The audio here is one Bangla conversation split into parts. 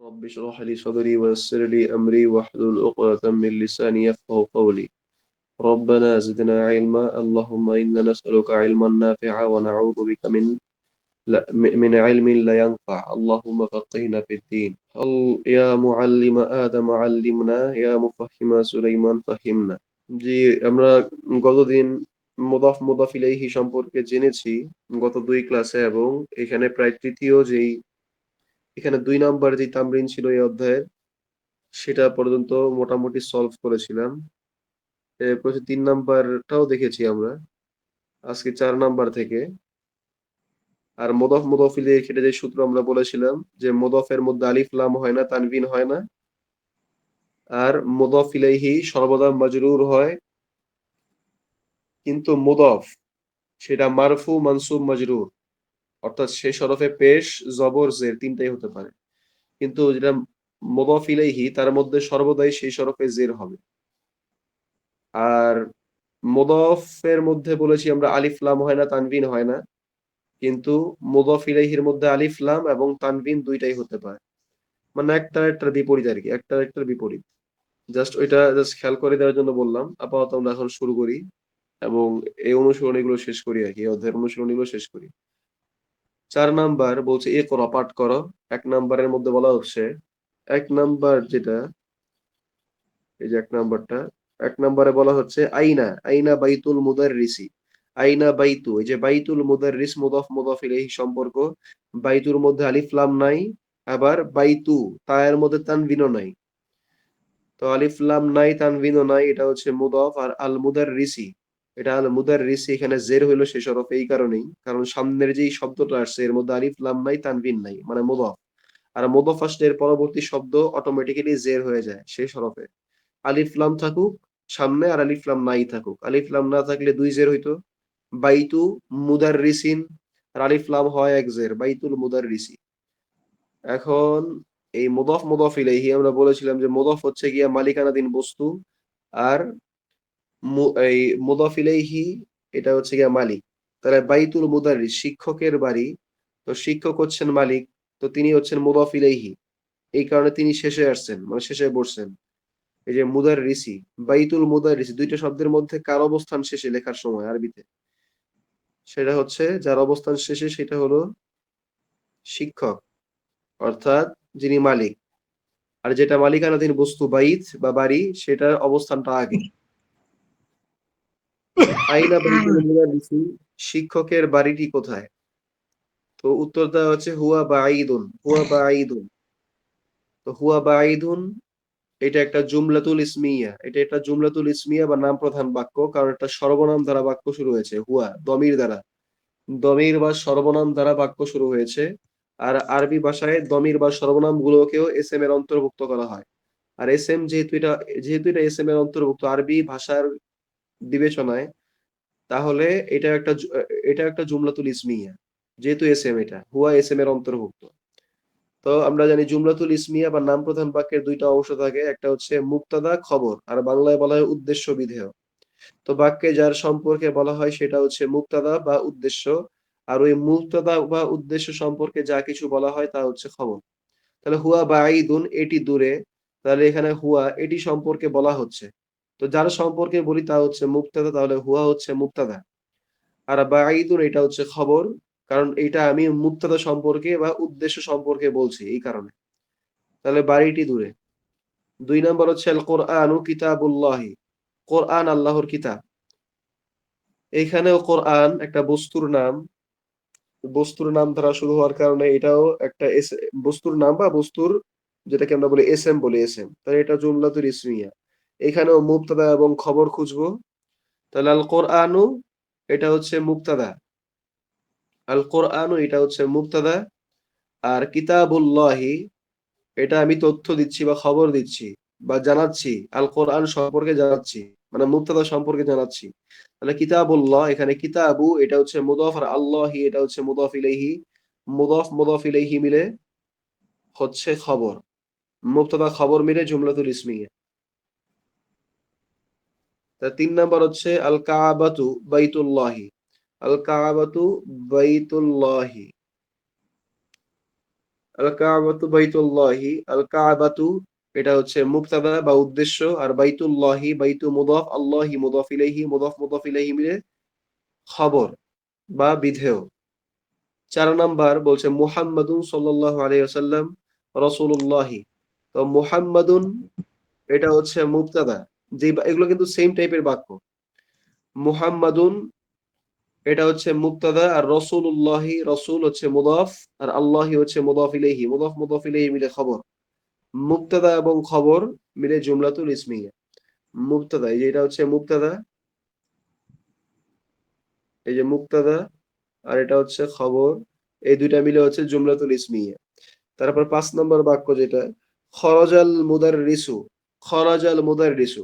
رب اشرح لي صدري ويسر لي أمري واحلل عقدة من لساني يفقهوا قولي. ربنا زدنا علما اللهم إنا نسألك علما نافعا ونعوذ بك من علم لا ينفع اللهم فقهنا في الدين. يا معلم آدم علمنا يا مفهم سليمان فهمنا. জি, আমরা গতদিন মুদাফ ইলাইহি সম্পর্কে জেনেছি গত 2 ক্লাসে, এবং এখানে প্রায় এখানে 2 নাম্বার যে তামরিন ছিল এই অধ্যায়ের, সেটা পর্যন্ত মোটামুটি সলভ করেছিলাম। এরপর 3 নাম্বারটাও দেখেছি আমরা আজকে 4 নাম্বার থেকে। আর মুদাফ ইলাইহির ক্ষেত্রে যে সূত্র আমরা বলেছিলাম যে মুদাফের মধ্যে আলিফ লাম হয় না, তানবিন হয় না, আর মুদাফ ইলাইহি সর্বদা মাজরুর হয়, কিন্তু মুদাফ সেটা মারফু মানসুব মাজরুর, অর্থাৎ শেষ হরফে পেশ জবর জের তিনটাই হতে পারে। কিন্তু যেটা মুদাফ ইলাইহি তার মধ্যে সর্বদাই শেষ হরফে জের হবে। আর মুদাফের মধ্যে বলেছি আমরা আলিফ লাম হয় না, তানবিন হয় না, কিন্তু মুদাফ ইলাইহির মধ্যে আলিফ লাম এবং তানবিন দুইটাই হতে পারে। মানে একটার বিপরীত আর কি, একটার বিপরীত। জাস্ট খেয়াল করে দেওয়ার জন্য বললাম। আপাতত আমরা এখন শুরু করি এবং এই অনুশীলনীগুলো শেষ করি আর কি, এই অধ্যায়ের অনুশীলনীগুলো শেষ করি। 4 নাম্বার বলছে ইকরা, পাঠ করো। 1 নাম্বারের মধ্যে বলা হচ্ছে, 1 নাম্বার যেটা, এই যে 1 নাম্বারটা, 1 নাম্বারে বলা হচ্ছে আইনা আইনা বাইতুল মুদাররিসি। আইনা বাইতু, এই যে বাইতুল মুদাররিস মুদাফ ইলাইহি সম্পর্ক। বাইতুর মধ্যে আলিফ লাম নাই, আবার বাইতু তায়ের মধ্যে তানবিনও নাই। তো আলিফ লাম নাই, তানবিনও নাই, এটা হচ্ছে মুদাফ। আর আল মুদাররিসি, এটা আল মুদাররিসি, এখানে জের হইলো শেষ হরফ এই কারণেই, কারণ সামনের যেই শব্দটা আসছে এর মধ্যে আলিফ লাম নাই, তানবিন নাই, মানে মুদাফ। আর মুদাফ আসলে এর পরবর্তী শব্দ অটোমেটিক্যালি জের হয়ে যায় শেষ হরফে। আলিফ লাম থাকুক সামনে আর আলিফ লাম নাই থাকুক, আলিফ লাম না থাকলে 2 জের হইতো, বাইতু মুদাররিসিন, আর আলিফ লাম হয় 1 জের, বাইতুল মুদাররিসি। এখন এই মুদাফ ইলাইহি আমরা বলেছিলাম যে মুদাফ হচ্ছে গিয়া মালিকানাধীন বস্তু, আর এই মুদাফ ইলাইহি এটা হচ্ছে গিয়া মালিক। তাহলে বাইতুল মুদাররিস শিক্ষকের বাড়ি, তো শিক্ষক হচ্ছেন মালিক, তো তিনি হচ্ছেন মুদাফ ইলাইহি, এই কারণে তিনি শেষে আসছেন, মানে শেষে বসছেন। এই যে মুদাররিসি, বাইতুল মুদাররিসি, দুইটা শব্দের মধ্যে কার অবস্থান শেষে লেখার সময় আরবিতে, সেটা হচ্ছে যার অবস্থান শেষে সেটা হলো শিক্ষক, অর্থাৎ যিনি মালিক। আর যেটা মালিকানাধীন বস্তু বাইত বা বাড়ি, সেটার অবস্থানটা আগে। আইনা বাইতুল মুদাররিসি, শিক্ষকের বাড়িটি কোথায়? তো উত্তর দেওয়া হচ্ছে হুয়া বাঈদুন, হুয়া বাঈদুন। তো হুয়া বাঈদুন এটা একটা জুমলাতুল ইসমিয়া, এটা একটা জুমলাতুল ইসমিয়া বা নাম প্রধান বাক্য, কারণ এটা সর্বনাম দ্বারা বাক্য শুরু হয়েছে, হুয়া দমির দ্বারা, দমির বা সর্বনাম দ্বারা বাক্য শুরু হয়েছে। আর আরবি ভাষায় দমির বা সর্বনাম গুলোকেও এস এম এর অন্তর্ভুক্ত করা হয়। আর এস এম যেহেতু এটা এস এম এর অন্তর্ভুক্ত আরবি ভাষার বিবেচনায়, তাহলে এটা একটা জুমলাতুল ইসমিয়া, যেহেতু এস এম, এটা হুয়া এস এম এর অন্তর্ভুক্ত। তো আমরা জানি জুমলাতুল ইসমিয়া বা নাম প্রধান বাক্যের 2টা অংশ থাকে, একটা হচ্ছে মুক্তাদা খবর, আর বাংলায় বলা হয় উদ্দেশ্য বিধেয়। তো বাক্যে যার সম্পর্কে বলা হয় সেটা হচ্ছে মুক্তাদা বা উদ্দেশ্য, আর ওই মুক্তাদা বা উদ্দেশ্য সম্পর্কে যা কিছু বলা হয় তা হচ্ছে খবর। তাহলে হুয়া বাঈদুন এটি দূরে, তাহলে এখানে হুয়া এটি সম্পর্কে বলা হচ্ছে, তো যার সম্পর্কে বলি তা হচ্ছে মুক্তাদা, তাহলে হুয়া হচ্ছে মুক্তাদা। আর বাঈদুন এটা হচ্ছে খবর, কারণ এটা আমি মুক্তাদা সম্পর্কে বা উদ্দেশ্য সম্পর্কে বলছি এই কারণে। তাহলে বাড়িটি দূরে। 2 নাম্বার হচ্ছে আল কোরআনু কিতাবুল্লাহি, কোরআন আল্লাহর কিতাব। এইখানেও কোরআন একটা বস্তুর নাম, বস্তুর নাম দ্বারা শুরু হওয়ার কারণে এটাও একটা বস্তুর নাম বা বস্তুর, যেটাকে আমরা বলি এস এম, বলি এস এম, তাহলে এটা জুমলাতুল ইসমিয়া। এখানেও মুবতাদা এবং খবর খুঁজবো। তাহলে আল কোরআনু এটা হচ্ছে মুবতাদা, আল কোরআনু এটা হচ্ছে মুবতাদা। আর কিতাবুল্লাহি এটা আমি তথ্য দিচ্ছি বা খবর দিচ্ছি বা জানাচ্ছি, আল কোরআন সম্পর্কে জানাচ্ছি, মানে মুবতাদা সম্পর্কে জানাচ্ছি। তাহলে কিতাবুল্লাহ, এখানে কিতাবু এটা হচ্ছে মুদাফ, আর আল্লাহি এটা হচ্ছে মুদাফ ইলাইহি। মুদাফ ইলাইহি মিলে হচ্ছে খবর, মুবতাদা খবর মিলে জুমলাতুল ইসমিয়া। তা 3 নাম্বার হচ্ছে আল কাবাতু বাইতুল্লাহি, আল কাবাতু বাইতুল্লাহি। আল কাবাতু বাইতুল্লাহি, আল কাবাতু এটা হচ্ছে মুবতাদা বা উদ্দেশ্য, আর বাইতুল্লাহি, বাইতু মুদাফ, আল্লাহি মুদাফ ইলাইহি, মুদাফ ইলাইহি মিলে খবর বা বিধেয়। ৪ নাম্বার বলছে মুহাম্মাদুন সাল্লাল্লাহু আলাইহি ওয়াসাল্লাম রাসূলুল্লাহি। তো মুহাম্মাদুন এটা হচ্ছে মুবতাদা। এগুলো কিন্তু সেম টাইপের বাক্য। মুহাম্মাদুন এটা হচ্ছে মুবতাদা, আর রাসূলুল্লাহি, রাসূল হচ্ছে মুদাফ, আর আল্লাহি হচ্ছে মুদাফ ইলাইহি। মুদাফ ইলাইহি মিলে খবর। মুবতাদা এবং খবর মিলে জুমলাতুল ইসমিয়া। মুবতাদা এই যে এটা হচ্ছে মুবতাদা, এই যে মুবতাদা, আর এটা হচ্ছে খবর। এই দুইটা মিলে হচ্ছে জুমলাতুল ইসমিয়া। তারপর ৫ নম্বর বাক্য যেটা, খরাজাল মুদাররিসু, খরাজাল মুদাররিসু।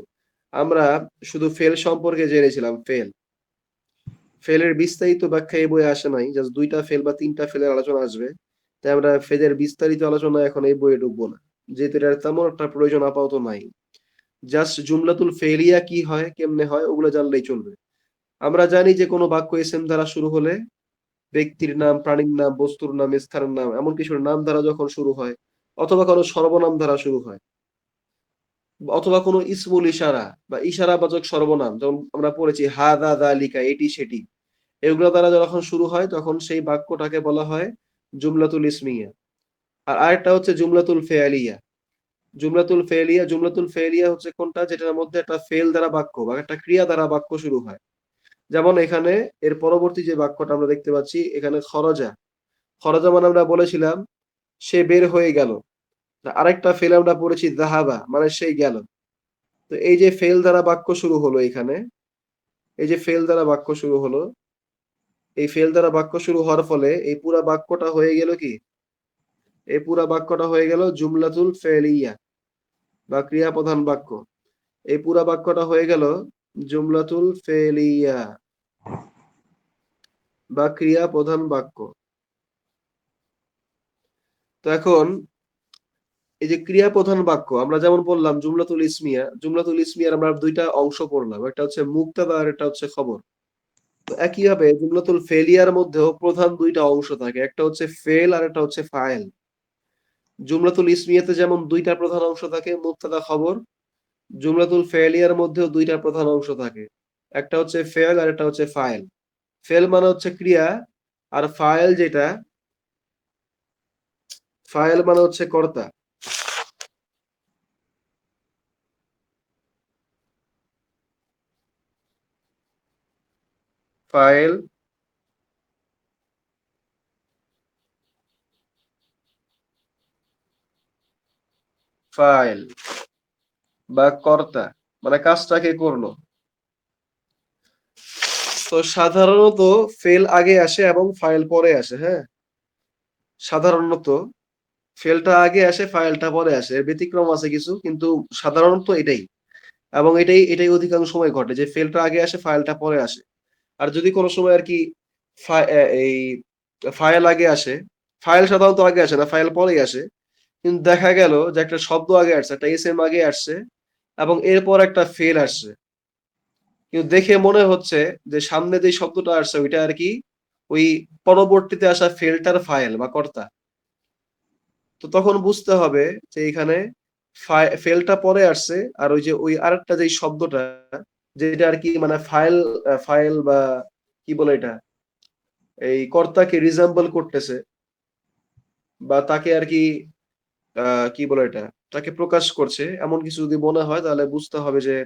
আমরা শুধু ফেল সম্পর্কে জেনেছিলাম, ফেল। ফেলের বিস্তারিত ব্যাখ্যা এই বইয়ে আসে নাই। জাস্ট ২ টা ফেল বা ৩ টা ফেলের আলোচনা আসবে। তাই আমরা ফেলের বিস্তারিত আলোচনা এখন এই বইয়ে ঢুকবো না। যেহেতু এটার তেমন একটা প্রয়োজন আপাতত নাই। জাস্ট জুমলাতুল ফেলিয়া কি হয়, কেমনে হয় ওগুলো জানলেই চলবে। আমরা জানি যে কোনো বাক্য ইসম দ্বারা শুরু হলে ব্যক্তির নাম, প্রাণীর নাম, বস্তুর নাম, স্থানের নাম, এমন কিছুর নাম দ্বারা যখন শুরু হয়, অথবা কোনো সর্বনাম দ্বারা শুরু হয়, অথবা কোনো ইসমুল ইশারা বা ইশারাবাচক সর্বনাম, যেমন আমরা পড়েছি হাদা যালিকা, এটি সেটি, এগুলো দ্বারা যখন শুরু হয় তখন সেই বাক্যটাকে বলা হয় জুমলাতুল ইসমিয়া। আর আরেকটা হচ্ছে জুমলাতুল ফেয়ালিয়া। জুমলাতুল ফেলিয়া হচ্ছে কোনটা, যেটার মধ্যে একটা ফেল দ্বারা বাক্য বা একটা ক্রিয়া দ্বারা বাক্য শুরু হয়। যেমন এখানে এর পরবর্তী যে বাক্যটা আমরা দেখতে পাচ্ছি এখানে খরজা। খরজা মানে আমরা বলেছিলাম সে বের হয়ে গেল। আরেকটা ফেল আমরা পড়েছি যাহাবা, মানে সেই গেল। তো এই যে ফেল দ্বারা বাক্য শুরু হলো এখানে, এই যে ফেল দ্বারা বাক্য শুরু হলো, এই ফেল দ্বারা বাক্য শুরু হওয়ার ফলে এই পুরা বাক্যটা হয়ে গেল কি, এই পুরা বাক্যটা হয়ে গেল জুমলাতুল ফেলিয়া বা ক্রিয়া প্রধান বাক্য। এই পুরা বাক্যটা হয়ে গেল জুমলাতুল ফেলিয়া বা ক্রিয়া প্রধান বাক্য। তো এখন এই যে ক্রিয়া প্রধান বাক্য আমরা যেমন বললাম জুমলাতুল ইসমিয়ার আমরা ২ টা অংশ পড়লাম। একটা হচ্ছে মুবতাদা আর একটা হচ্ছে খবর। তো একইভাবে জুমলাতুল ফেলিয়ার মধ্যেও প্রধান ২ টা অংশ থাকে। একটা হচ্ছে ফেল আর একটা হচ্ছে ফাইল। জুমলাতুল ইসমিয়াতে যেমন ২ টা প্রধান অংশ থাকে, মুবতাদা, খবর। জুমলাতুল ফেলিয়ার মধ্যেও ২ টা প্রধান অংশ থাকে। একটা হচ্ছে ফেল আর একটা হচ্ছে ফাইল। ফেল মানে হচ্ছে ক্রিয়া, আর ফাইল মানে হচ্ছে কর্তা। ফাইল, ফাইল বা কর্তা মানে কাজটা কে করলো। তো সাধারণত ফেল আগে আসে এবং ফাইল পরে আসে, হ্যাঁ? সাধারণত ফেলটা আগে আসে, ফাইলটা পরে আসে। এর ব্যতিক্রম আছে কিছু, কিন্তু সাধারণত এটাই। এবং এটাই অধিকাংশ সময় ঘটে যে ফেলটা আগে আসে, ফাইলটা পরে আসে। আর যদি কোনো সময় আরকি এই ফাইল আগে আসে, ফাইল সাধারণত আগে আসে না, ফাইল পরেই আসে। কিন্তু দেখা গেল যে একটা শব্দ আগে আসছে, একটা এসএম আগে আসছে এবং এরপর একটা ফেল আসছে। কিন্তু দেখে মনে হচ্ছে যে সামনে যে শব্দটা আসছে ওইটা আরকি ওই পরবর্তীতে আসা ফেলটার ফাইল বা কর্তা। তো তখন বুঝতে হবে যে এখানে ফেলটা পরে আসছে, আর ওই যে ওই আরেকটা যে শব্দটা যেটা আরকি মানে ফাইল বা কি বলে এটা, এই কর্তাকে রিজেম্বল করতেছে বা তাকে আরকি কি বলে এটা, তাকে প্রকাশ করছে, এমন কিছু যদি মনে হয় তাহলে বুঝতে হবে যে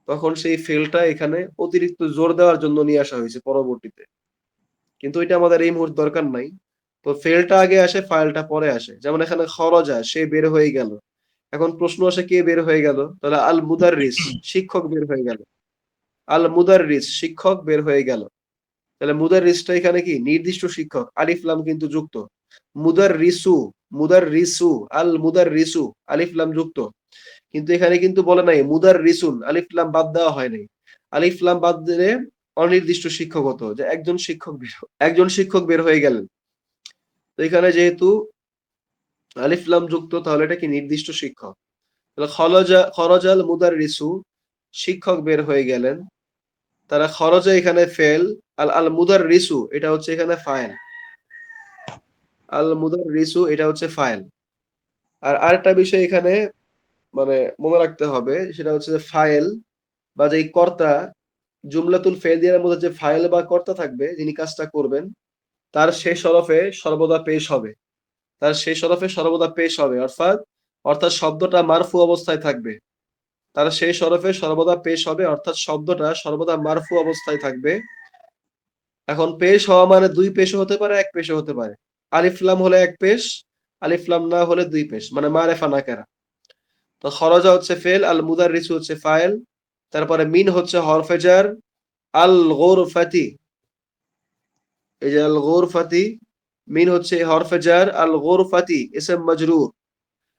তখন সেই ফেলটা এখানে অতিরিক্ত জোর দেওয়ার জন্য নিয়ে আসা হয়েছে পরবর্তীতে। কিন্তু এটা আমাদের এই মুহূর্তে দরকার নাই। তো ফেলটা আগে আসে, ফাইলটা পরে আসে। যেমন এখানে খরজা, সে বের হয়ে গেল। এখন প্রশ্ন আসে কে বের হয়ে গেল? তাহলে আল মুদাররিস, শিক্ষক বের হয়ে গেল। আল মুদাররিস, শিক্ষক বের হয়ে গেল। তাহলে মুদাররিসটা এখানে কি? নির্দিষ্ট শিক্ষক। আলিফ লাম কিন্তু যুক্ত। মুদাররিসু, মুদাররিসু, আল মুদাররিসু, আলিফ লাম যুক্ত। কিন্তু এখানে কিন্তু বলে নাই মুদাররিসুন, আলিফ লাম বাদ দেওয়া হয় নাই। আলিফ লাম বাদ দিলে অনির্দিষ্ট শিক্ষক হতো, যে একজন শিক্ষক বের হয়ে গেলেন। তো এখানে যেহেতু আলিফ লাম যুক্ত তাহলে এটা কি নির্দিষ্ট শিক্ষক। তাহলে খরজাল মুদাররিসু, শিক্ষক বের হয়ে গেলেন। তারা খরজা এখানে ফেল, আল আল মুদাররিসু এটা হচ্ছে এখানে ফাইল। আল মুদাররিসু এটা হচ্ছে ফাইল। আর আরেকটা বিষয় এখানে মানে মনে রাখতে হবে সেটা হচ্ছে যে ফাইল বা যেই কর্তা জুমলাতুল ফেলিয়ার মধ্যে যে ফাইল বা কর্তা থাকবে যিনি কাজটা করবেন তার শেষ হরফে সর্বদা পেশ হবে। তার শেষ হরফে সর্বদা পেশ হবে অর্থাৎ শব্দটা মারফু অবস্থায় থাকবে। তার শেষ হরফে সর্বদা পেশ হবে অর্থাৎ শব্দটা সর্বদা মারফু অবস্থায় থাকবে। এখন পেশ হওয়া মানে দুই পেশও হতে পারে এক পেশও হতে পারে। আলিফ লাম হলে এক পেশ, আলিফ লাম না হলে দুই পেশ মানে মারেফা নাকেরা। তো খরজা হচ্ছে ফেল, আল মুদাররিসু হচ্ছে ফাইল, তারপরে মিন হচ্ছে হরফে জার, আল গুরফাতি এই যে আল গুরফাতি মিন হচ্ছে হরফে জার, আল গুরফাতি ইসম মাজরুর।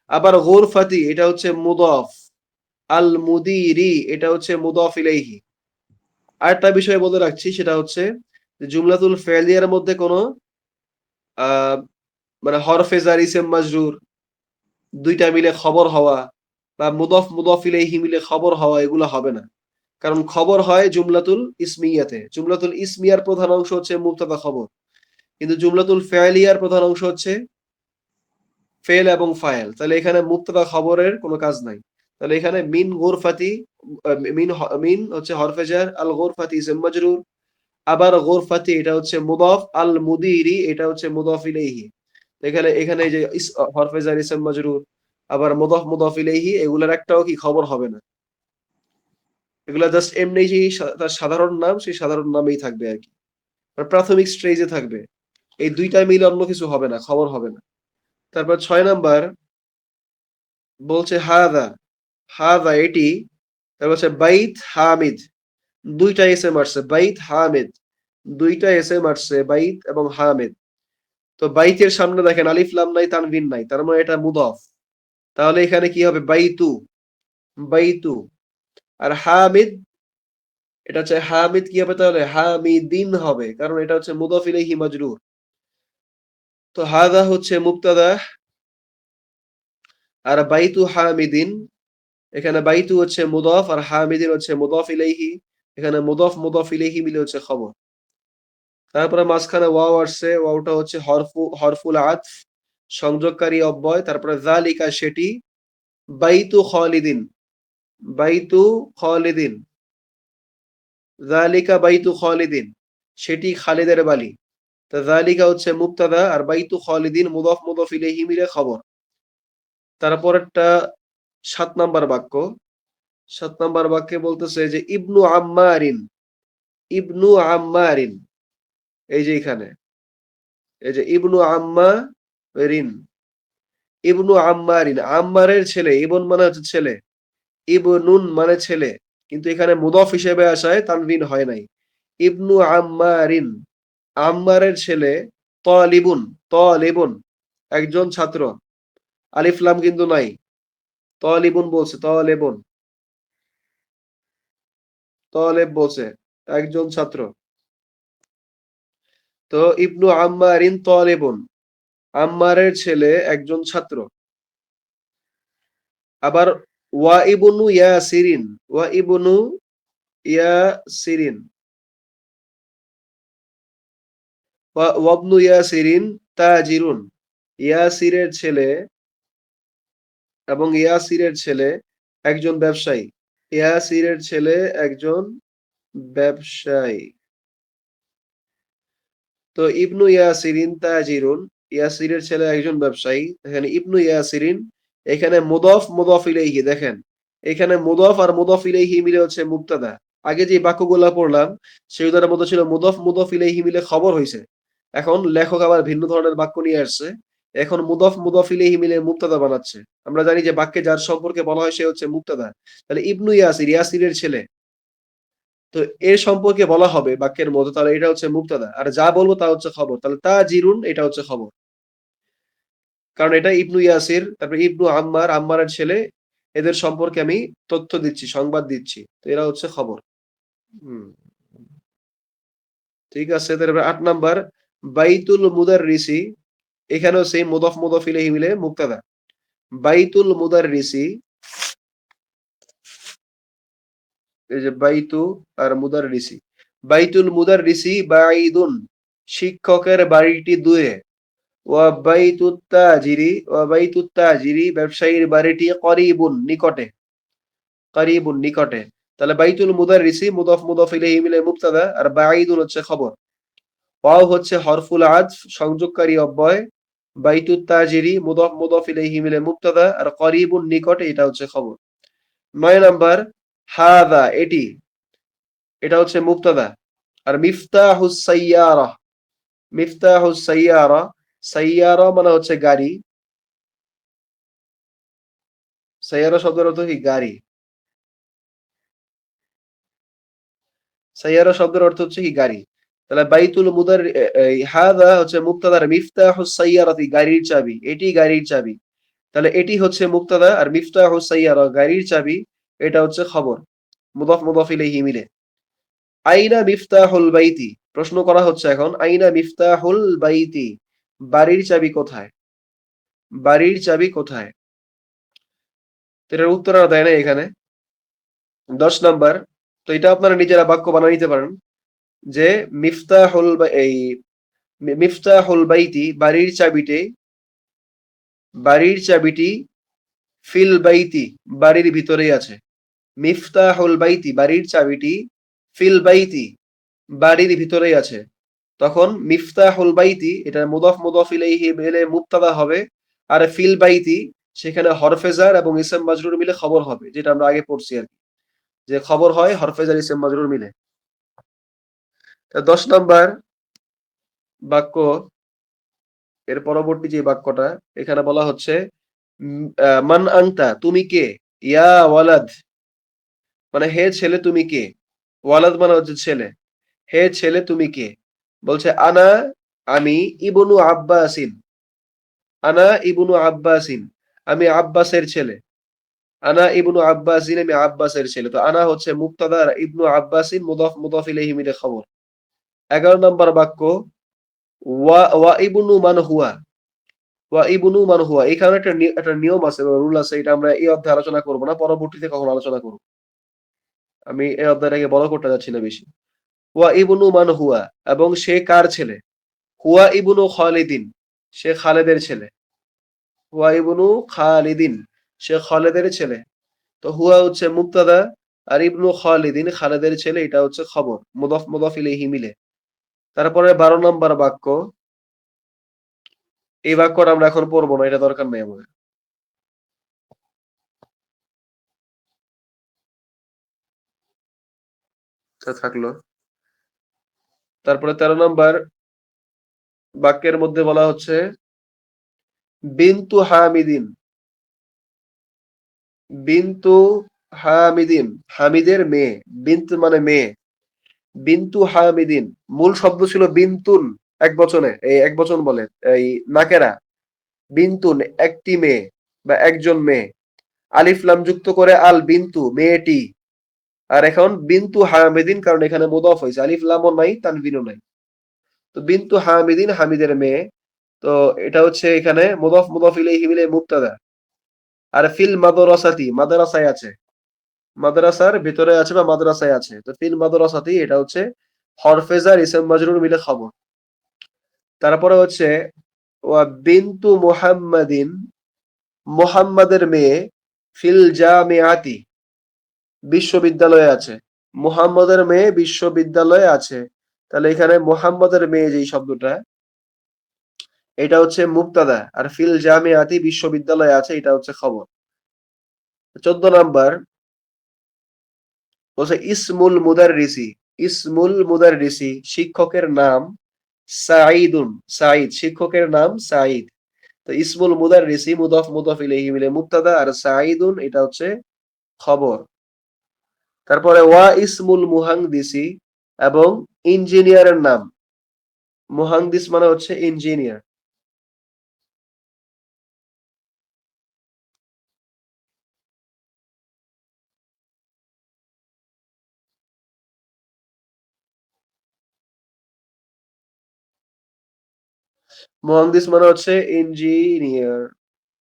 আবার গুরফাতি এটা হচ্ছে মুদাফ, আল মুদিরি এটা হচ্ছে মুদাফ ইলাইহি। আরেকটা বিষয় বলে রাখছি সেটা হচ্ছে যে জুমলাতুল ফেলিয়ার মধ্যে কোনো আহ মানে হরফে জার ইসম মাজরুর দুইটা মিলে খবর হওয়া বা মুদফ ইলাইহি মিলে খবর হওয়া এগুলো হবে না। কারণ খবর হয় জুমলাতুল ইসমিয়াতে। জুমলাতুল ইসমিয়ার প্রধান অংশ হচ্ছে মুবতাদা খবর। কিন্তু জুমলাতুল ফেলিয়ার প্রধান অংশ হচ্ছে ফেল এবং ফায়েল। তাহলে এখানে মুবতাদা খবরের কোনো কাজ নাই। তাহলে এখানে মিন গুরফাতি মিন হচ্ছে হরফে জার, আল গুরফাতি ইসম মাজরুর। আবার গুরফাতি এটা হচ্ছে মুদাফ, আল মুদিরি এটা হচ্ছে মুদাফ ইলাইহি। এখানে এখানে এই যে হরফে জার ইসম মাজরুর আবার মুদাফ ইলাইহি এগুলার একটাও কি খবর হবে না। এগুলা জাস্ট এমনি যে তার সাধারণ নাম সেই সাধারণ নামেই থাকবে আর কি। প্রাথমিক স্টেজে থাকবে। এই দুইটা মিলে অন্য কিছু হবে না, খবর হবে না। তারপর ৬ নাম্বার বলছে হাদা, হাদা এটি। তারপর হচ্ছে বাইত হামিদ, দুইটা এসএম আসছে বাইত হামিদ, দুইটা এসএম আসছে বাইত এবং হামিদ। তো বাইতের সামনে দেখেন আলিফ লাম নাই তানভিন নাই, তার মানে এটা মুদাফ। তাহলে এখানে কি হবে বাইতু, বাইতু। আর হামিদ এটা হচ্ছে হামিদ কি হবে তাহলে হামিদিন হবে, কারণ এটা হচ্ছে মুদাফ ইলাইহি মাজরুর। তো হাদা হচ্ছে মুবতাদা আর বাইতু হামিদিন, এখানে বাইতু হচ্ছে মুদাফ আর হামিদিন হচ্ছে মুদাফ ইলাইহি। এখানে মুদাফ ইলাইহি মিলে হচ্ছে খবর। তারপরে মাঝখানে ওয়াও আসছে, ওয়াওটা হচ্ছে হরফুল আতফ সংযোগকারী অব্যয়। তারপরে যালিকা সেটি, বাইতু খালিদিন, বাইতু খালিদিন, যালিকা বাইতু খালিদিন সেটি খালিদের বাড়ি। তা যালিকা হচ্ছে মুবতাদা আর বাইতু খালিদিন মুদাফ ইলাইহি মিলে খবর। তারপরেরটা ৭ নাম্বার বাক্য। ৭ নাম্বার বাক্যে বলতেছে যে ইবনু আম্মারিন, ইবনু আম্মারিন এই যে এখানে এই যে ইবনু আম্মারিন, ইবনু আম্মারিন আম্মারের ছেলে, ইবন মানে হচ্ছে ছেলে, ইবনুন মানে ছেলে, কিন্তু এখানে মুদফ হিসেবে আসায় তানবিন হয় নাই। ইবনু আম্মারিন আম্মারের ছেলে, তালিবুন, তালিবুন একজন ছাত্র, আলিফ লাম কিন্তু নাই, তালিবুন বলছে, তালেবুন, তালেব বলছে একজন ছাত্র। তো ইবনু আম্মারিন তালেবুন আম্মারের ছেলে একজন ছাত্র। আবার ওয়া ইবনু ইয়াসিরিন, ওয়া ইবনু ইয়াসিরিন, ওয়াবনু ইয়াসিরিন তাজিরুন, ইয়াসিরের ছেলে এবং ইয়াসিরের ছেলে একজন ব্যবসায়ী, ইয়াসিরের ছেলে একজন ব্যবসায়ী। তো ইবনু ইয়াসিরিন তাজিরুন, ইয়াসিরের ছেলে একজন ব্যবসায়ী। এখানে ইবনু ইয়াসিরিন, এখানে মুদফ ইলাইহি দেখেন, এখানে মুদফ আর মুদফ ইলাইহি মিলে হচ্ছে মুবতাদা। আগে যে বাক্যগুলা পড়লাম সেগুলোর মধ্যে ছিল মুদফ ইলাইহি মিলে খবর হয়েছে। এখন লেখক আবার ভিন্ন ধরনের বাক্য নিয়ে আসছে। এখন মুদফ ইলাইহি মিলে মুবতাদা বানাচ্ছে। আমরা জানি যে বাক্যে যার সম্পর্কে বলা হয় সে হচ্ছে মুবতাদা। তাহলে ইবনু ইয়াসির, ইয়াসিরের ছেলে, তো এর সম্পর্কে বলা হবে বাক্যের মধ্যে, তাহলে এটা হচ্ছে মুবতাদা আর যা বলবো তা হচ্ছে খবর। তাহলে তা জিরুন এটা হচ্ছে খবর, কারণ এটা ইবনু ইয়াসির, তারপরে ইবনু আম্মার, আম্মারের ছেলে, এদের সম্পর্কে আমি তথ্য দিচ্ছি, সংবাদ দিচ্ছি, তো এরা হচ্ছে খবর। হুম, ঠিক আছে। তারপরে ৮ নাম্বার বাইতুল মুদাররিসি, এখানেও সেই মুদফ ইলাইহি মিলে মুবতাদা। বাইতুল মুদাররিসি, এই যে বাইতু আর মুদাররিসি, বাইতুল মুদাররিসি বাঈদুন শিক্ষকের বাড়িটি দূরে, ওয়া বাইতুত ব্যবসায়ীর বাড়িটি করিবুন নিকটে, করিবুন নিকটে। তাহলে বাইতুল মুদাররিসি মুদাফ মুদাফ ইলাইহি মিলে মুবতাদা আর বাঈদুন হচ্ছে খবর। ওয়াও হচ্ছে হরফুল আতফ সংযোগকারী অব্যয়। বাইতুত তাজিরি মুদাফ মুদাফ ইলাইহি মিলে মুবতাদা আর করিবুন নিকটে এটা হচ্ছে খবর। ৯ নাম্বার হাদা এটি, এটা হচ্ছে মুবতাদা। আর মিফতাহুস সাইয়ারা, মিফতাহুস সাইয়ারা, সাইয়ারা মানে হচ্ছে গাড়ি। সাইয়ারা শব্দের অর্থ কি গাড়ি। সাইয়ারা শব্দের অর্থ হচ্ছে কি গাড়ি। তাহলে বাইতুল মুদার হাদা হচ্ছে মুবতাদা আর মিফতাহুস সাইয়ারাতি গাড়ির চাবি, এটি গাড়ির চাবি। তাহলে এটি হচ্ছে মুবতাদা আর মিফতাহুস সাইয়ারা গাড়ির চাবি এটা হচ্ছে খবর। মুদাফ মুদাফ ইলাইহি মিলে। আইনা মিফতাহুল বাইতি, প্রশ্ন করা হচ্ছে এখন আইনা মিফতাহুল বাইতি, বাড়ির চাবি কোথায়, বাড়ির চাবি কোথায়। তো এটার উত্তর আর দেয় না এখানে। ১০ নাম্বার, তো এটা আপনারা নিজেরা বাক্য বানিয়ে নিতে পারেন যে মিফতাহুল বাইতি বাড়ির চাবিতে, বাড়ির চাবিটি ফিল বাইতি বাড়ির ভিতরেই আছে। মিফতাহুল বাইতি বাড়ির চাবিটি ফিল বাইতি বাড়ির ভিতরেই আছে। তখন মিফতাহুল বাইতি এটা মুদাফ মুদাফ ইলাইহি মিলে মুবতাদা হবে আর ফিল বাইতি সেখানে হরফে জার এবং ইসম মাজরুর মিলে খবর হবে, যেটা আমরা আগে পড়ছি আর কি, যে খবর হয় হরফে জার ইসম মাজরুর মিলে। ১০ নাম্বার বাক্য, এর পরবর্তী যে বাক্যটা এখানে বলা হচ্ছে মান আনতা তুমি কে, ইয়া ওয়ালাদ মানে হে ছেলে তুমি কে, ওয়ালাদ মানে হচ্ছে ছেলে, হে ছেলে তুমি কে। বলছে আনা আমি ইবনু আব্বাসিন, আনা ইবনু আব্বাসিন আমি আব্বাসের ছেলে, আনা ইবনু আব্বাসিন আমি আব্বাসের ছেলে। তো আনা হচ্ছে মুবতাদা আর ইবনু আব্বাসিন মুদাফ মুদাফ ইলাইহি মিলে খবর। ১১ নম্বর বাক্য ওয়া ইবনু মান হুয়া, ওয়া ইবনু মান হুয়া এখানে একটা নিয়ম আছে বা রুল আছে, এটা আমরা এই অধ্যায়ে আলোচনা করব না, পরবর্তীতে কখন আলোচনা করব। আমি এই অধ্যায়টাকে বড় করতে যাচ্ছি না বেশি। ওয়া ইবনু মান হুয়া এবং সে কার ছেলে, হুয়া ইবনু খালিদিন সে খালেদের ছেলে, হুয়া ইবনু খালিদিন সে খালেদের ছেলে। তো হুয়া হচ্ছে মুবতাদা আর ইবনু খালিদিন খালেদের ছেলে এটা হচ্ছে খবর মুদাফ মুদাফ ইলাইহি মিলে। তারপরে ১২ নম্বর বাক্য, এই বাক্যটা আমরা এখন পড়বো না, এটা দরকার নেই আমাদের, এটা থাকলো। তারপরে ১৩ নম্বর বাক্যের মধ্যে বলা হচ্ছে বিনতু হামিদিন, বিনতু হামিদিন হামিদের মেয়ে, বিন্ত মানে মেয়ে, বিনতু হামিদিন মূল শব্দ ছিল বিনতুন এক বচনে, এই এক বচন বলে এই নাকেরা, বিনতুন একটি মেয়ে বা একজন মেয়ে, আলিফ লাম যুক্ত করে আল বিন্তু মেয়েটি। আর এখন বিন্তু হামিদিন কারণ এখানে মুদাফ হয়েছে, আলিফ লামও নাই তানবিনও নাই। তো বিন্তু হামিদিন হামিদের মেয়ে। তো এটা হচ্ছে এখানে মুদাফ মুদাফ ইলাইহি মিলে মুবতাদা আর ফিল মাদরাসাতি মাদ্রাসায় আছে, মাদ্রাসার ভিতরে আছে বা মাদ্রাসায় আছে। তো ফিল মাদ্রাসাতি এটা হচ্ছে হরফেজার ইসম মাজরুর মিলে খবর। তারপরে হচ্ছে ওয়া বিন্তু মুহাম্মাদিন মুহাম্মাদের মেয়ে ফিল জামিআতি বিশ্ববিদ্যালয়ে আছে, মুহাম্মাদের মেয়ে বিশ্ববিদ্যালয়ে আছে। তাহলে এখানে মুহাম্মাদের মেয়ে যেই শব্দটা এটা হচ্ছে মুবতাদা আর ফিল জামিআতি বিশ্ববিদ্যালয়ে আছে এটা হচ্ছে খবর। ১৪ নাম্বার বলছে ইসমুল মুদাররিসি, ইসমুল মুদাররিসি শিক্ষকের নাম সাঈদুন, সাঈদ শিক্ষকের নাম সাঈদ। তো ইসমুল মুদাররিসি মুদাফ মুদাফ ইলাইহি মিলে মুবতাদা আর সাঈদুন এটা হচ্ছে খবর। তারপরে ওয়া ইসমুল মুহান্দিসি এবং ইঞ্জিনিয়ারের নাম, মুহান্দিস মানে হচ্ছে ইঞ্জিনিয়ার। মুহান্দিস মানে হচ্ছে ইঞ্জিনিয়ার।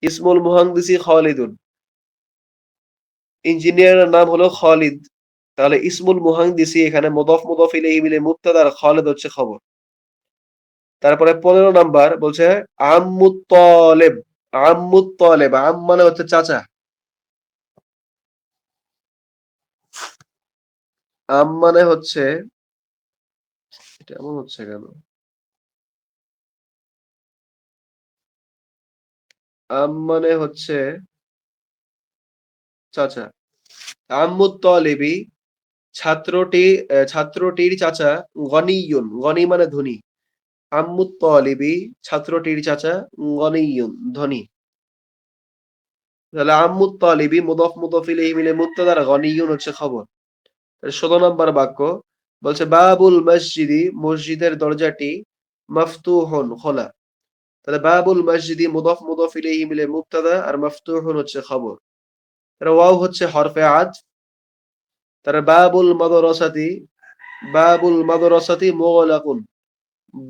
ইসমুল মুহান্দিসি খালিদুন, ইঞ্জিনিয়ারের নাম হলো খালিদ। তাহলে ইসমুল মুহান্দিসি এখানে মুদাফ মুদাফ ইলাইহি মিলে মুবতাদা আর খালিদ হচ্ছে খবর। তারপরে 15 নাম্বার বলছে আম্মুত তলেব। আম্মুত তলেব, আম মানে হচ্ছে চাচা। আম মানে হচ্ছে, এটা এমন হচ্ছে কেন? আম মানে হচ্ছে চাচা। আম্মুত তলেবি, ছাত্রটি, ছাত্রটির চাচা গনিয়ুন, গনি মানে ধনী। আম্মুত তলিবি, ছাত্রটির চাচা গনিয়ুন, ধনী। তাহলে আম্মুত তলিবি মুদফ মুদফ ইলাইহি মিলে মুবতাদা আর গনিয়ুন হচ্ছে খবর। 16 নম্বর বাক্য বলছে বাবুল মসজিদি, মসজিদের দরজাটি মাফতুহুন, খোলা। তাহলে বাবুল মসজিদি মুদফ মুদফ ইলাইহি মিলে মুবতাদা আর মাফতুহুন হচ্ছে খবর। তাহলে ওয়াও হচ্ছে হরফে আতফ। তাহলে বাবুল মাদরাসাতি, বাবুল মাদরাসাতি মুগলাকুন,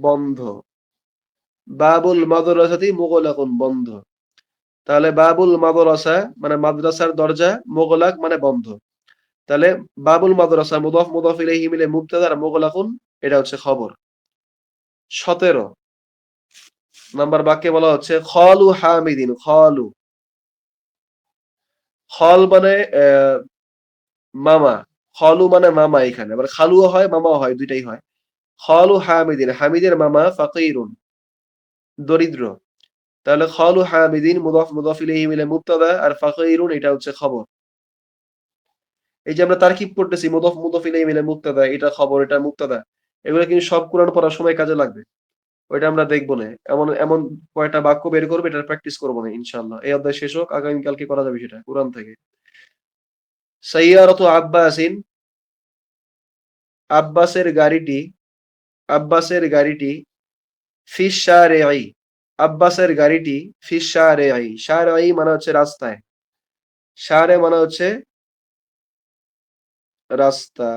বন্ধ। বাবুল মাদ্রাসাতি মুগলাকুন, বন্ধ। তাহলে বাবুল মাদ্রাসা মানে মাদ্রাসার দরজা, মুগলাক মানে বন্ধ। তাহলে বাবুল মাদ্রাসা মুদাফ মুদাফ ইলাইহি মিলে মুবতাদা আর মুগলাকুন এটা হচ্ছে খবর। 17 নাম্বার বাক্যে বলা হচ্ছে খলু হামিদিন, খলু। খল মানে মামা, খলু মানে মামা, এখানে আবার খালুও হয় মামাও হয়, দুইটাই হয়। খলু হামিদিন, হামিদের মামা ফাকিরুন, দরিদ্র। তাহলে খলু হামিদিন মুদাফ মুদাফ ইলাইহি মিলে মুবতাদা আর ফাকিরুন এটা হচ্ছে খবর। এই যে আমরা তারকিব করতেছি মুদফ মুদফ ইলাইহি মিলে মুবতাদা, এটা খবর, এটা মুবতাদা, এগুলো কিন্তু সব কোরআন পড়ার সময় কাজে লাগবে। ওইটা আমরা দেখবো না, এমন এমন কয়টা বাক্য বের করবে, এটা প্র্যাকটিস করবো না ইনশাআল্লাহ। এই অধ্যায় শেষ হোক, আগামীকালকে করা যাবে সেটা কোরআন থেকে। সাইয়ারাতু আব্বাসিন, আব্বাসের গাড়িটি, আব্বাসের গাড়িটি ফিস শারিঈ, আব্বাসের গাড়িটি ফিস শারিঈ, শারিঈ মানে হচ্ছে রাস্তায়, শারে মানে হচ্ছে রাস্তা।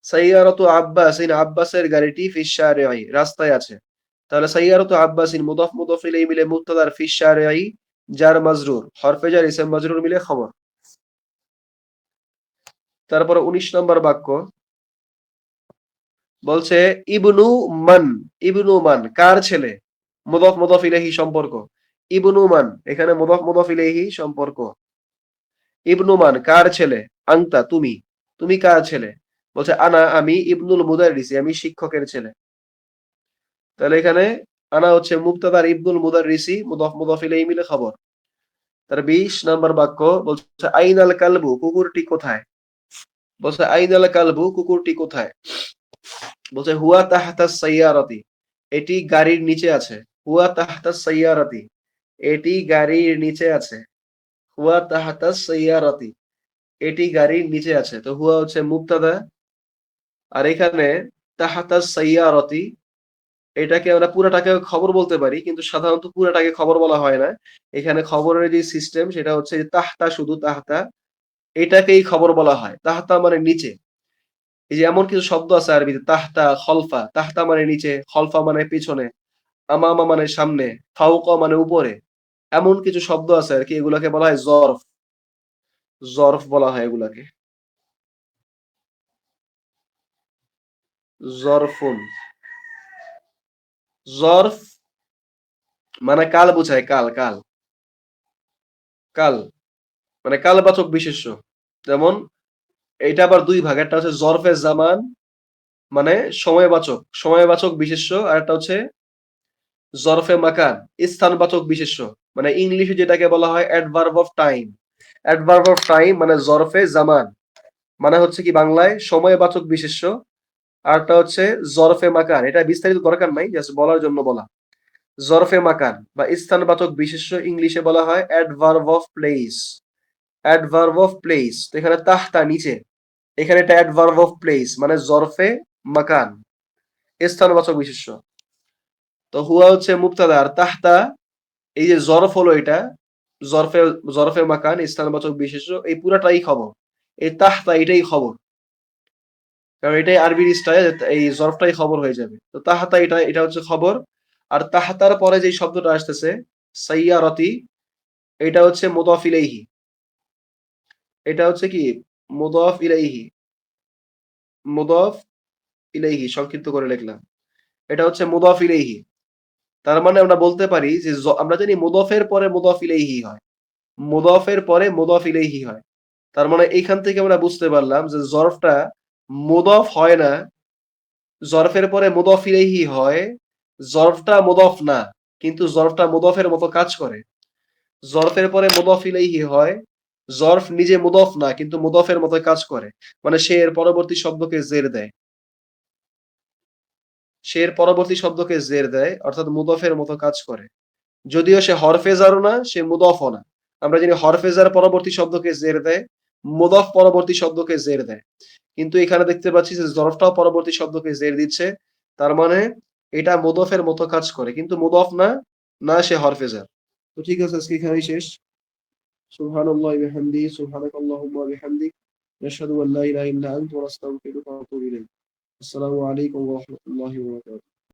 সাইয়ারাতু আব্বাসিন, আব্বাসের গাড়িটি ফিস শারিঈ, রাস্তায় আছে। তাহলে সাইয়ারাতু আব্বাসিন মুদাফ মুদাফ ইলাইহি মিলে মুবতাদার ফিস শারিঈ জার মাজরুর, হরফে জার ইসম মাজরুর মিলে খবর। তারপরে 19 নম্বর বাক্য বলছে ইবনু মান, ইবনু মান কার ছেলে, মুদাফ মুদাফ ইলাইহি সম্পর্ক। ইবনু মান এখানে মুদাফ মুদাফ ইলাইহি সম্পর্ক। ইবনু মান কার ছেলে, আংতা তুমি, তুমি কার ছেলে। বলছে আনা আমি, ইবনুল মুদাররিসি আমি শিক্ষকের ছেলে। তাহলে এখানে আনা হচ্ছে মুবতাদা আর ইবনুল মুদাররিসি মুদাফ মুদাফ ইলাইহি মিলে খবর। তার 20 নম্বর বাক্য বলছে আইনাল কালবু, কুকুরটি কোথায়। বলছে আইনাল কালবু, কুকুরটি কোথায়। বলছে হুয়া তাহতা সাইয়ারাতি, এটি গাড়ির নিচে আছে। হুয়া তাহতা সাইয়ারাতি, এটি গাড়ির নিচে আছে। হুয়া তাহতা সাইয়ারাতি, এটি গাড়ির নিচে আছে। তো হুয়া হচ্ছে মুবতাদা, আর এখানে তাহাতা সাইয়ারাতি, এটাকে আমরা পুরাটাকে খবর বলতে পারি, কিন্তু সাধারণত পুরাটাকে খবর বলা হয় না। এখানে খবরের যে সিস্টেম সেটা হচ্ছে যে তাহতা, শুধু তাহতা, এটাকেই খবর বলা হয়। তাহতা মানে নিচে। এই যে এমন কিছু শব্দ আছে আরবিতে, তাহতা, খলফা। তাহতা মানে নিচে, খলফা মানে পিছনে, আমামা মানে সামনে, ফাওকা মানে উপরে। এমন কিছু শব্দ আছে আর কি, এগুলাকে বলা হয় জরফ। জরফ বলা হয় এগুলাকে, জরফুন। জরফ মানে কাল বোঝায়, কাল, কাল, কাল মানে কালবাচক বিশেষ্য। যেমন এটা আবার দুই ভাগ, একটা হচ্ছে জরফে জামান মানে সময়বাচক, সময়বাচক বিশেষ্য, আর একটা হচ্ছে জরফে মাকান, স্থানবাচক বিশেষ্য। মানে ইংলিশে যেটাকে বলা হয় adverb of time. Adverb of time মানে জরফে জামান, মানে হচ্ছে কি বাংলায় সময়বাচক বিশেষ্য। আরটা হচ্ছে জরফে মাকান, এটা বিস্তারিত দরকার নাই, জাস্ট বলার জন্য বলা। জরফে মাকান বা স্থানবাচক বিশেষ্য ইংলিশে বলা হয় adverb of place. Adverb of place, তো এখানে তাহতা নিচে, এখানে এটা অ্যাডভার্ব অফ প্লেস মানে জরফে মাকান, স্থানবাচক বিশেষ্য। তো হুয়া হচ্ছে মুবতাদা আর তাহতা, এই যে জরফ হলো এটা, জরফে, জরফে মাকান স্থানবাচক বিশেষ্য, এই পুরাটাই খবর। এই তাহতা এটাই খবর, কারণ এটাই আরবির স্টাইল, এই জরফটাই খবর হয়ে যাবে। তো তাহাতা এটা, এটা হচ্ছে খবর। আর তাহাতার পরে যে শব্দটা আসতেছে সাইয়ারতি, এটা হচ্ছে মুদাফ ইলাইহি, এটা হচ্ছে কি মুদাফ ইলাইহি, মুদাফ ইলাইহি সংক্ষিপ্ত করে লিখলাম। এটা হচ্ছে মুদাফ ইলাইহি। তার মানে আমরা বলতে পারি যে আমরা জানি মুদাফের পরে মুদাফ ইলাইহি হয়। মুদাফের পরে মুদাফ ইলাইহি হয়। তার মানে এইখান থেকে আমরা বুঝতে পারলাম যে জরফটা মুদাফ হয় না, জরফের পরে মুদাফ ইলাইহি হয়। জরফটা মুদাফ না, কিন্তু জরফটা মুদাফের মতো কাজ করে। জরফের পরে মুদাফ ইলাইহি হয়। জরফ নিজে মুদাফ না, কিন্তু মুদাফের মতো কাজ করে। মানে সে এর পরবর্তী শব্দকে জের দেয়। সে এর পরবর্তী শব্দকে জের দেয়, অর্থাৎ মুদাফের মতো কাজ করে। যদিও সে হরফে জারও না, সে মুদাফও না। আমরা জানি হরফে জার পরবর্তী শব্দকে জের দেয়, মুদাফ পরবর্তী শব্দকে জের দেয়। কিন্তু এখানে দেখতে পাচ্ছি যে জরফটাও পরবর্তী শব্দকে জের দিচ্ছে। তার মানে এটা মুদাফের মতো কাজ করে, কিন্তু মুদাফ না, না সে হরফে জার। তো ঠিক আছে, আজকে এখানেই শেষ। সুবহানাল্লাহি ওয়া বিহামদিহি, সুবহানাকাল্লাহুম্মা ওয়া বিহামদিক, নাশহাদু আন লা ইলাহা ইল্লা আনতা ওয়া নাস্তাগফিরুকা ওয়া নাতুবু ইলাইক। আসসালামু আলাইকুম ওয়া রাহমাতুল্লাহি ওয়া বারাকাতুহু।